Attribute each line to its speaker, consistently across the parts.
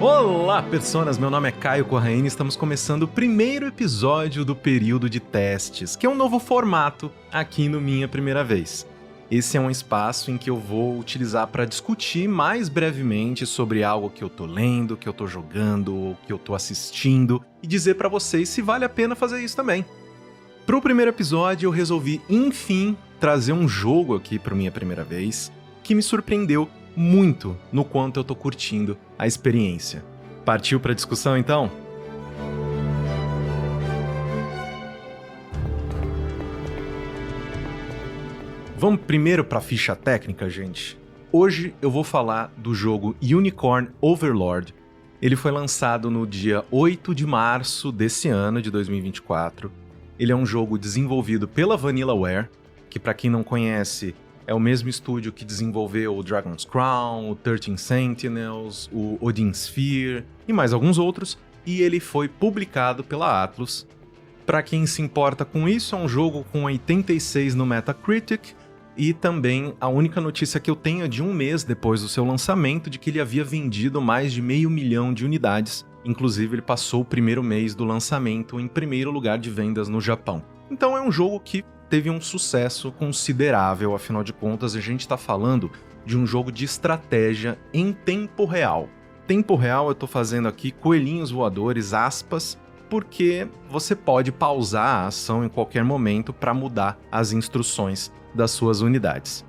Speaker 1: Olá, personas! Meu nome é Caio Corraine e estamos começando o primeiro episódio do período de testes, que é um novo formato aqui no Minha Primeira Vez. Esse é um espaço em que eu vou utilizar para discutir mais brevemente sobre algo que eu tô lendo, que eu tô jogando, ou que eu tô assistindo, e dizer para vocês se vale a pena fazer isso também. Pro primeiro episódio eu resolvi, enfim, trazer um jogo aqui para Minha Primeira Vez, que me surpreendeu muito no quanto eu tô curtindo a experiência. Partiu pra discussão então? Vamos primeiro pra ficha técnica, gente? Hoje eu vou falar do jogo Unicorn Overlord. Ele foi lançado no dia 8 de março desse ano, de 2024. Ele é um jogo desenvolvido pela Vanillaware, que pra quem não conhece, é o mesmo estúdio que desenvolveu o Dragon's Crown, o 13 Sentinels, o Odin Sphere e mais alguns outros, e ele foi publicado pela Atlus. Para quem se importa com isso, é um jogo com 86 no Metacritic, e também a única notícia que eu tenho é de um mês depois do seu lançamento de que ele havia vendido mais de 500 mil de unidades, inclusive ele passou o primeiro mês do lançamento em primeiro lugar de vendas no Japão. Então é um jogo que teve um sucesso considerável, afinal de contas a gente está falando de um jogo de estratégia em tempo real. Tempo real eu estou fazendo aqui coelhinhos voadores, aspas, porque você pode pausar a ação em qualquer momento para mudar as instruções das suas unidades.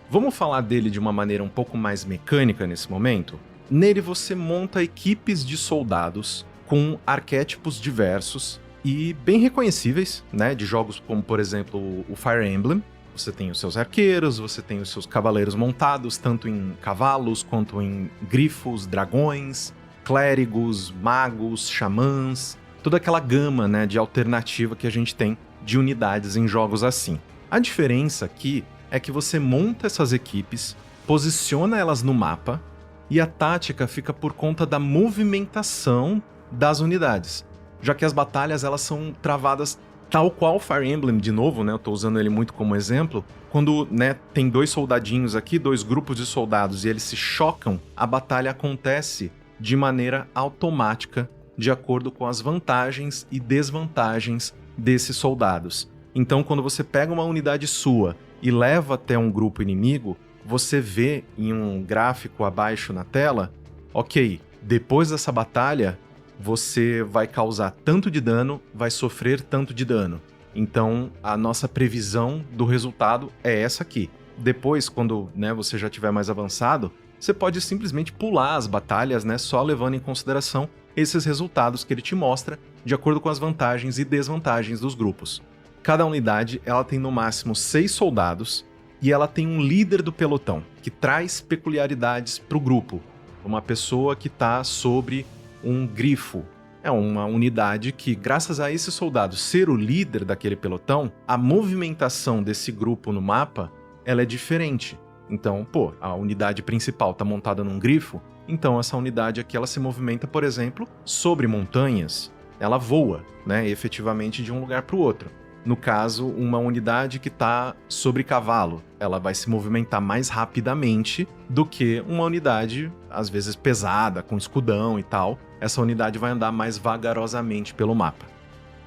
Speaker 1: Vamos falar dele de uma maneira um pouco mais mecânica nesse momento? Nele você monta equipes de soldados com arquétipos diversos e bem reconhecíveis, né, de jogos como, por exemplo, o Fire Emblem. Você tem os seus arqueiros, você tem os seus cavaleiros montados, tanto em cavalos quanto em grifos, dragões, clérigos, magos, xamãs, toda aquela gama, né, de alternativa que a gente tem de unidades em jogos assim. A diferença aqui é que você monta essas equipes, posiciona elas no mapa e a tática fica por conta da movimentação das unidades. Já que as batalhas elas são travadas tal qual Fire Emblem, de novo, né, eu tô usando ele muito como exemplo, quando, né, tem dois soldadinhos aqui, dois grupos de soldados e eles se chocam, a batalha acontece de maneira automática, de acordo com as vantagens e desvantagens desses soldados. Então, quando você pega uma unidade sua e leva até um grupo inimigo, você vê em um gráfico abaixo na tela, ok, depois dessa batalha, você vai causar tanto de dano, vai sofrer tanto de dano. Então, a nossa previsão do resultado é essa aqui. Depois, quando, né, você já tiver mais avançado, você pode simplesmente pular as batalhas, né, só levando em consideração esses resultados que ele te mostra, de acordo com as vantagens e desvantagens dos grupos. Cada unidade ela tem no máximo 6 soldados e ela tem um líder do pelotão, que traz peculiaridades para o grupo. Uma pessoa que está sobre um grifo. É uma unidade que, graças a esse soldado ser o líder daquele pelotão, a movimentação desse grupo no mapa ela é diferente. Então, a unidade principal está montada num grifo, então essa unidade aqui ela se movimenta, por exemplo, sobre montanhas. Ela voa, né, efetivamente de um lugar para o outro. No caso, uma unidade que está sobre cavalo, ela vai se movimentar mais rapidamente do que uma unidade, às vezes pesada, com escudão e tal. Essa unidade vai andar mais vagarosamente pelo mapa.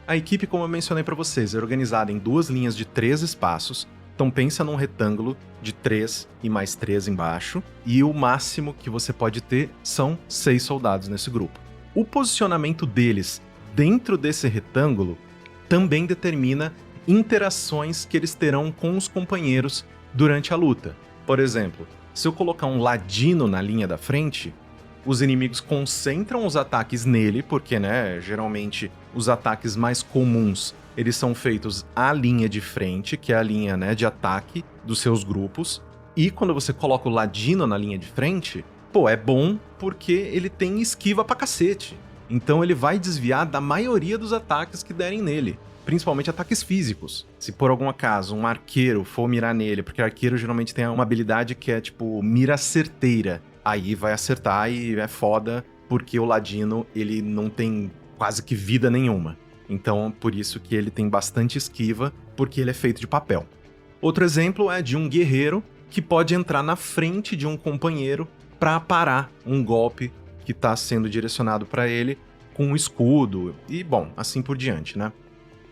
Speaker 1: A equipe, como eu mencionei para vocês, é organizada em 2 linhas de 3 espaços. Então pensa num retângulo de 3 e mais 3 embaixo, e o máximo que você pode ter são 6 soldados nesse grupo. O posicionamento deles dentro desse retângulo também determina interações que eles terão com os companheiros durante a luta. Por exemplo, se eu colocar um ladino na linha da frente, os inimigos concentram os ataques nele, porque, né, geralmente os ataques mais comuns eles são feitos à linha de frente, que é a linha, né, de ataque dos seus grupos. E quando você coloca o ladino na linha de frente, é bom porque ele tem esquiva pra cacete. Então ele vai desviar da maioria dos ataques que derem nele, principalmente ataques físicos. Se por algum acaso um arqueiro for mirar nele, porque arqueiro geralmente tem uma habilidade que é tipo mira certeira, aí vai acertar e é foda, porque o ladino ele não tem quase que vida nenhuma. Então por isso que ele tem bastante esquiva, porque ele é feito de papel. Outro exemplo é de um guerreiro que pode entrar na frente de um companheiro para parar um golpe que está sendo direcionado para ele com um escudo e, bom, assim por diante, né?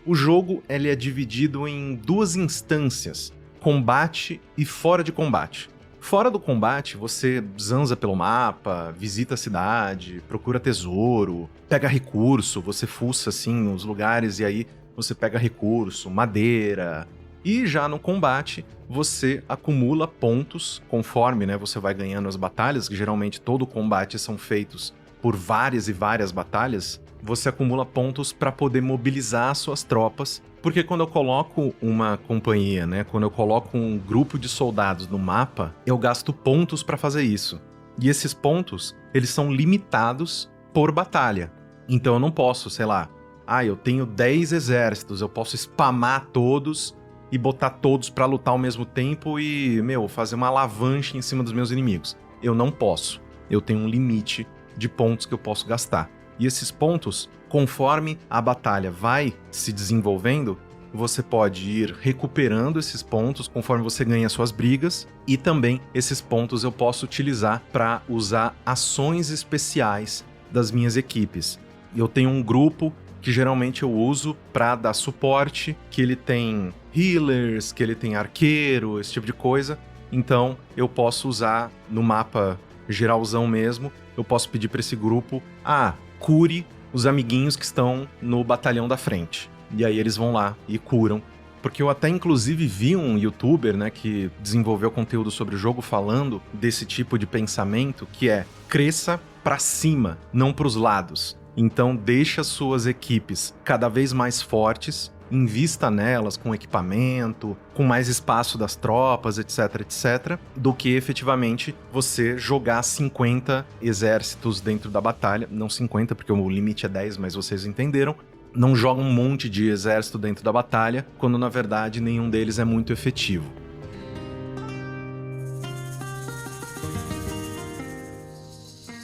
Speaker 1: O jogo ele é dividido em 2 instâncias, combate e fora de combate. Fora do combate, você zanza pelo mapa, visita a cidade, procura tesouro, pega recurso, você fuça assim os lugares e aí você pega recurso, madeira. E já no combate, você acumula pontos conforme, né, você vai ganhando as batalhas, que geralmente todo combate são feitos por várias e várias batalhas. Você acumula pontos para poder mobilizar suas tropas, porque quando eu coloco uma companhia, né, quando eu coloco um grupo de soldados no mapa, eu gasto pontos para fazer isso. E esses pontos, eles são limitados por batalha. Então eu não posso, sei lá, eu tenho 10 exércitos, eu posso spamar todos e botar todos para lutar ao mesmo tempo e, fazer uma alavanche em cima dos meus inimigos. Eu não posso. Eu tenho um limite de pontos que eu posso gastar. E esses pontos, conforme a batalha vai se desenvolvendo, você pode ir recuperando esses pontos conforme você ganha suas brigas, e também esses pontos eu posso utilizar para usar ações especiais das minhas equipes. Eu tenho um grupo que geralmente eu uso para dar suporte, que ele tem healers, que ele tem arqueiro, esse tipo de coisa. Então eu posso usar no mapa geralzão mesmo, eu posso pedir para esse grupo, cure os amiguinhos que estão no batalhão da frente. E aí eles vão lá e curam. Porque eu até inclusive vi um youtuber, né, que desenvolveu conteúdo sobre o jogo falando desse tipo de pensamento, que é cresça para cima, não para os lados. Então deixa suas equipes cada vez mais fortes, invista nelas com equipamento, com mais espaço das tropas, etc, etc, do que efetivamente você jogar 50 exércitos dentro da batalha. Não 50, porque o limite é 10, mas vocês entenderam. Não joga um monte de exército dentro da batalha, quando na verdade nenhum deles é muito efetivo.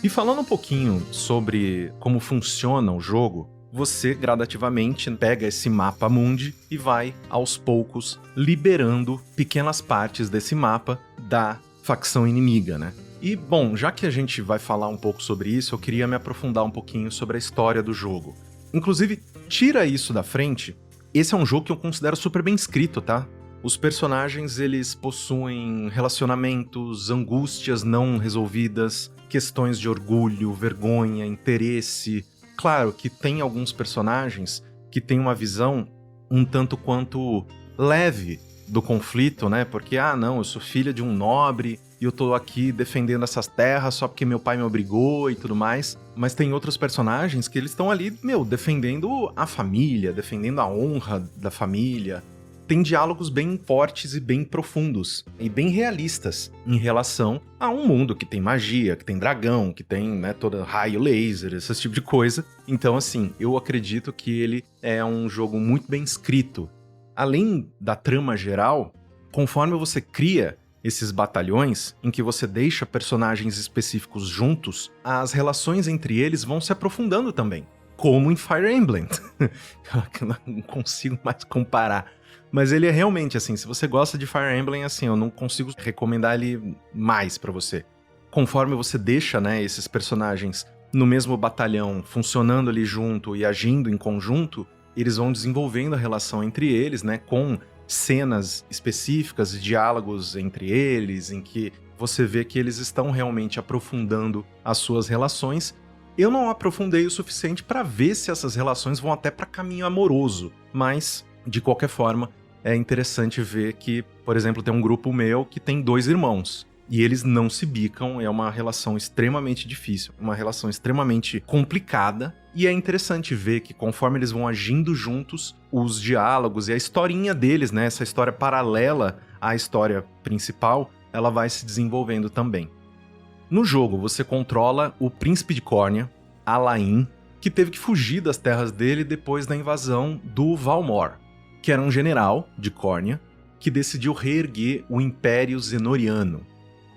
Speaker 1: E falando um pouquinho sobre como funciona o jogo, você gradativamente pega esse mapa mundi e vai, aos poucos, liberando pequenas partes desse mapa da facção inimiga, né? E, bom, já que a gente vai falar um pouco sobre isso, eu queria me aprofundar um pouquinho sobre a história do jogo. Inclusive, tira isso da frente, esse é um jogo que eu considero super bem escrito, tá? Os personagens, eles possuem relacionamentos, angústias não resolvidas, questões de orgulho, vergonha, interesse. Claro que tem alguns personagens que têm uma visão um tanto quanto leve do conflito, né? Porque, não, eu sou filha de um nobre e eu tô aqui defendendo essas terras só porque meu pai me obrigou e tudo mais. Mas tem outros personagens que eles estão ali, defendendo a família, defendendo a honra da família. Tem diálogos bem fortes e bem profundos, e bem realistas, em relação a um mundo que tem magia, que tem dragão, que tem, todo raio laser, esse tipo de coisa. Então, assim, eu acredito que ele é um jogo muito bem escrito. Além da trama geral, conforme você cria esses batalhões, em que você deixa personagens específicos juntos, as relações entre eles vão se aprofundando também. Como em Fire Emblem. Eu não consigo mais comparar. Mas ele é realmente assim, se você gosta de Fire Emblem, assim, eu não consigo recomendar ele mais pra você. Conforme você deixa, esses personagens no mesmo batalhão, funcionando ali junto e agindo em conjunto, eles vão desenvolvendo a relação entre eles, com cenas específicas e diálogos entre eles, em que você vê que eles estão realmente aprofundando as suas relações. Eu não aprofundei o suficiente pra ver se essas relações vão até pra caminho amoroso, mas, de qualquer forma, é interessante ver que, por exemplo, tem um grupo meu que tem 2 irmãos. E eles não se bicam, é uma relação extremamente difícil, uma relação extremamente complicada. E é interessante ver que conforme eles vão agindo juntos, os diálogos e a historinha deles, essa história paralela à história principal, ela vai se desenvolvendo também. No jogo, você controla o Príncipe de Córnia, Alain, que teve que fugir das terras dele depois da invasão do Valmor, que era um general de Córnia que decidiu reerguer o Império Zenoriano,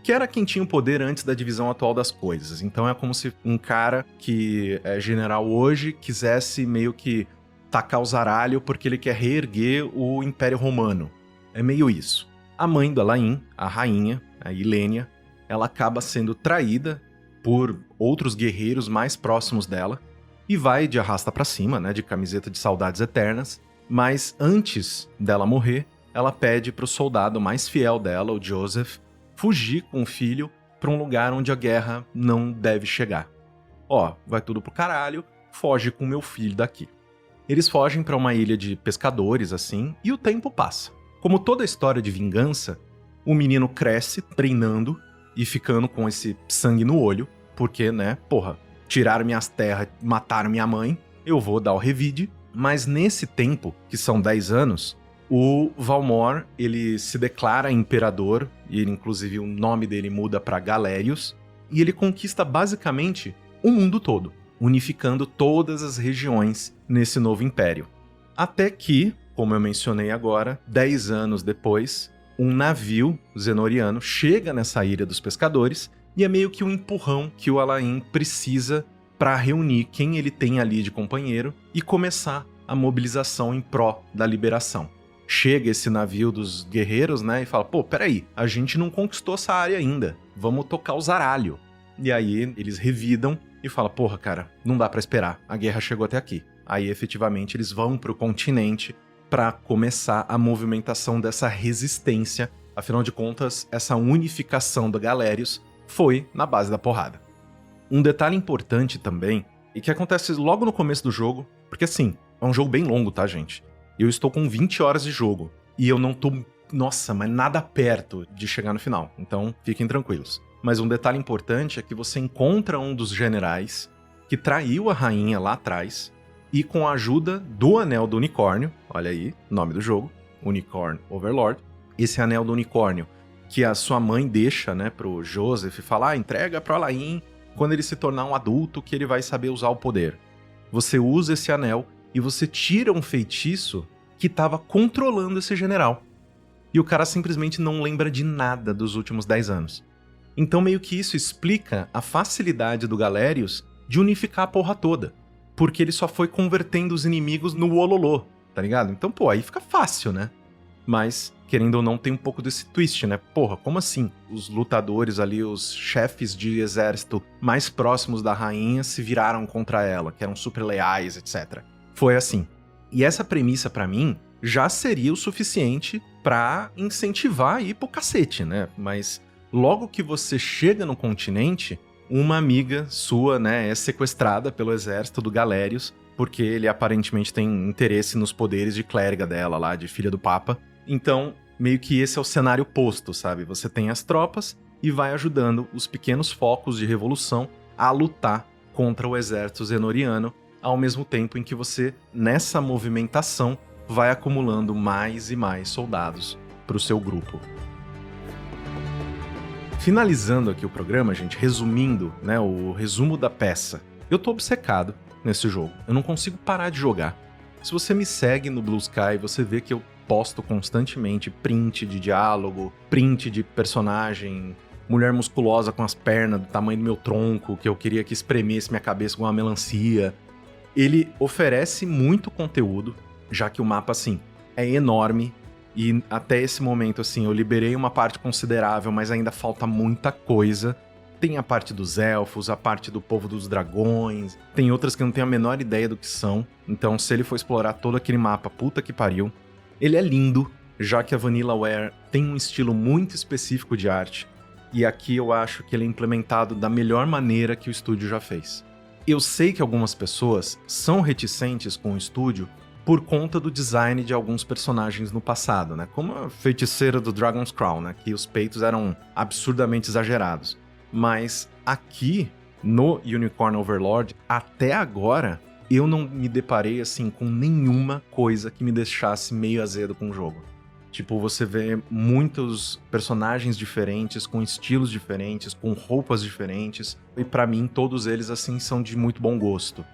Speaker 1: que era quem tinha o poder antes da divisão atual das coisas. Então é como se um cara que é general hoje quisesse meio que tacar o zaralho porque ele quer reerguer o Império Romano. É meio isso. A mãe do Alain, a rainha, a Ilênia, ela acaba sendo traída por outros guerreiros mais próximos dela e vai de arrasta pra cima, né, de camiseta de saudades eternas. Mas antes dela morrer, ela pede pro soldado mais fiel dela, o Joseph, fugir com o filho pra um lugar onde a guerra não deve chegar. Ó, vai tudo pro caralho, foge com meu filho daqui. Eles fogem pra uma ilha de pescadores, assim, e o tempo passa. Como toda história de vingança, o menino cresce treinando e ficando com esse sangue no olho, porque, né, porra, tiraram minhas terras, mataram minha mãe, eu vou dar o revide. Mas nesse tempo, que são 10 anos, o Valmor, ele se declara imperador, e ele, inclusive o nome dele muda para Galerius, e ele conquista basicamente o mundo todo, unificando todas as regiões nesse novo império. Até que, como eu mencionei agora, 10 anos depois, um navio zenoriano chega nessa ilha dos pescadores, e é meio que um empurrão que o Alain precisa para reunir quem ele tem ali de companheiro e começar a mobilização em pró da liberação. Chega esse navio dos guerreiros, né, e fala, pô, peraí, a gente não conquistou essa área ainda, vamos tocar o zaralho. E aí eles revidam e falam, porra, cara, não dá pra esperar, a guerra chegou até aqui. Aí efetivamente eles vão pro continente para começar a movimentação dessa resistência, afinal de contas, essa unificação da Galerius foi na base da porrada. Um detalhe importante também, e que acontece logo no começo do jogo, porque assim, é um jogo bem longo, tá, gente? Eu estou com 20 horas de jogo, e eu não tô, nossa, mas nada perto de chegar no final, então fiquem tranquilos. Mas um detalhe importante é que você encontra um dos generais que traiu a rainha lá atrás, e com a ajuda do Anel do Unicórnio, olha aí, nome do jogo, Unicorn Overlord, esse Anel do Unicórnio, que a sua mãe deixa, né, pro Joseph falar, entrega pro Alain, quando ele se tornar um adulto, que ele vai saber usar o poder. Você usa esse anel e você tira um feitiço que estava controlando esse general. E o cara simplesmente não lembra de nada dos últimos 10 anos. Então meio que isso explica a facilidade do Galerius de unificar a porra toda. Porque ele só foi convertendo os inimigos no Wololô, tá ligado? Então, pô, aí fica fácil, né? Mas, querendo ou não, tem um pouco desse twist, né? Porra, como assim? Os lutadores ali, os chefes de exército mais próximos da rainha se viraram contra ela, que eram super leais, etc. Foi assim. E essa premissa, pra mim, já seria o suficiente pra incentivar a ir pro cacete, né? Mas logo que você chega no continente, uma amiga sua, né, é sequestrada pelo exército do Galerius, porque ele aparentemente tem interesse nos poderes de clériga dela lá, de filha do Papa. Então, meio que esse é o cenário posto, sabe? Você tem as tropas e vai ajudando os pequenos focos de revolução a lutar contra o exército zenoriano, ao mesmo tempo em que você, nessa movimentação, vai acumulando mais e mais soldados para o seu grupo. Finalizando aqui o programa, gente, resumindo, né, o resumo da peça. Eu tô obcecado nesse jogo, eu não consigo parar de jogar. Se você me segue no Blue Sky, você vê que eu posto constantemente print de diálogo, print de personagem, mulher musculosa com as pernas do tamanho do meu tronco, que eu queria que espremesse minha cabeça com uma melancia. Ele oferece muito conteúdo, já que o mapa, assim, é enorme, e até esse momento, assim, eu liberei uma parte considerável, mas ainda falta muita coisa. Tem a parte dos elfos, a parte do povo dos dragões, tem outras que eu não tenho a menor ideia do que são, então se ele for explorar todo aquele mapa, puta que pariu. Ele é lindo, já que a Vanillaware tem um estilo muito específico de arte, e aqui eu acho que ele é implementado da melhor maneira que o estúdio já fez. Eu sei que algumas pessoas são reticentes com o estúdio por conta do design de alguns personagens no passado, né? Como a feiticeira do Dragon's Crown, né? Que os peitos eram absurdamente exagerados. Mas aqui, no Unicorn Overlord, até agora, eu não me deparei, assim, com nenhuma coisa que me deixasse meio azedo com o jogo. Tipo, você vê muitos personagens diferentes, com estilos diferentes, com roupas diferentes, e pra mim, todos eles, assim, são de muito bom gosto.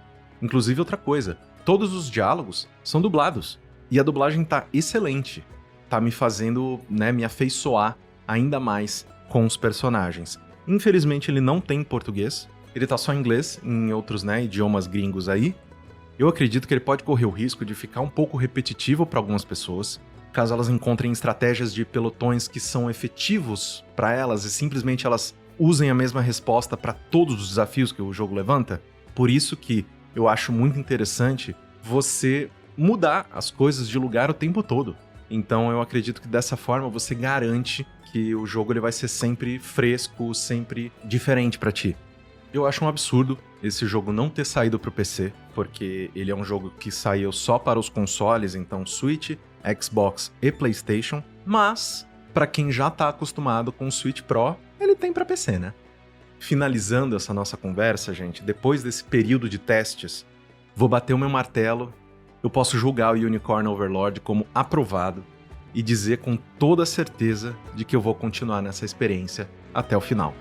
Speaker 1: Inclusive, outra coisa, todos os diálogos são dublados, e a dublagem tá excelente. Tá me fazendo, né, me afeiçoar ainda mais com os personagens. Infelizmente, ele não tem português, ele tá só em inglês, em outros, né, idiomas gringos aí. Eu acredito que ele pode correr o risco de ficar um pouco repetitivo para algumas pessoas, caso elas encontrem estratégias de pelotões que são efetivos para elas e simplesmente elas usem a mesma resposta para todos os desafios que o jogo levanta. Por isso que eu acho muito interessante você mudar as coisas de lugar o tempo todo. Então eu acredito que dessa forma você garante que o jogo ele vai ser sempre fresco, sempre diferente para ti. Eu acho um absurdo esse jogo não ter saído para o PC, porque ele é um jogo que saiu só para os consoles, então Switch, Xbox e PlayStation, mas para quem já está acostumado com o Switch Pro, ele tem para PC, né? Finalizando essa nossa conversa, gente, depois desse período de testes, vou bater o meu martelo, eu posso julgar o Unicorn Overlord como aprovado e dizer com toda certeza de que eu vou continuar nessa experiência até o final.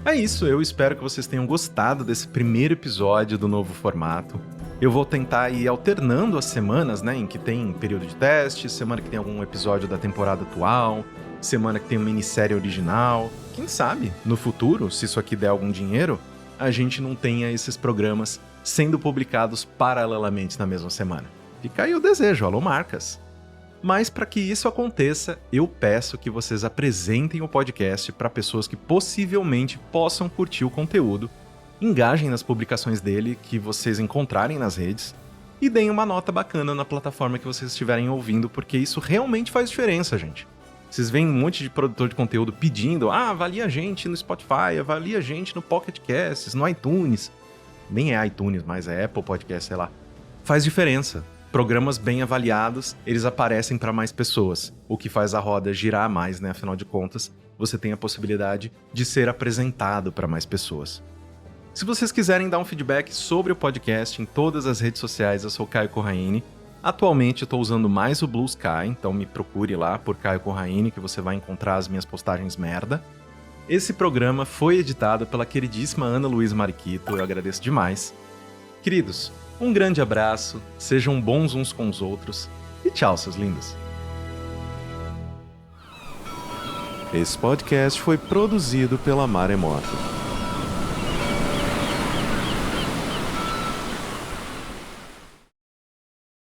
Speaker 1: É isso, eu espero que vocês tenham gostado desse primeiro episódio do novo formato. Eu vou tentar ir alternando as semanas, né, em que tem período de teste, semana que tem algum episódio da temporada atual, semana que tem uma minissérie original. Quem sabe, no futuro, se isso aqui der algum dinheiro, a gente não tenha esses programas sendo publicados paralelamente na mesma semana. Fica aí o desejo, alô marcas! Mas para que isso aconteça, eu peço que vocês apresentem o podcast para pessoas que possivelmente possam curtir o conteúdo, engajem nas publicações dele que vocês encontrarem nas redes e deem uma nota bacana na plataforma que vocês estiverem ouvindo, porque isso realmente faz diferença, gente. Vocês veem um monte de produtor de conteúdo pedindo, avalie a gente no Spotify, avalie a gente no Pocket Casts, no iTunes. Nem é iTunes, mas é Apple Podcast, sei lá. Faz diferença. Programas bem avaliados, eles aparecem para mais pessoas, o que faz a roda girar mais, né? Afinal de contas, você tem a possibilidade de ser apresentado para mais pessoas. Se vocês quiserem dar um feedback sobre o podcast em todas as redes sociais, eu sou Caio Corraine. Atualmente eu estou usando mais o Blue Sky, então me procure lá por Caio Corraine que você vai encontrar as minhas postagens merda. Esse programa foi editado pela queridíssima Ana Luísa Mariquito, eu agradeço demais. Queridos, um grande abraço, sejam bons uns com os outros e tchau, seus lindos. Esse podcast foi produzido pela Maremoto.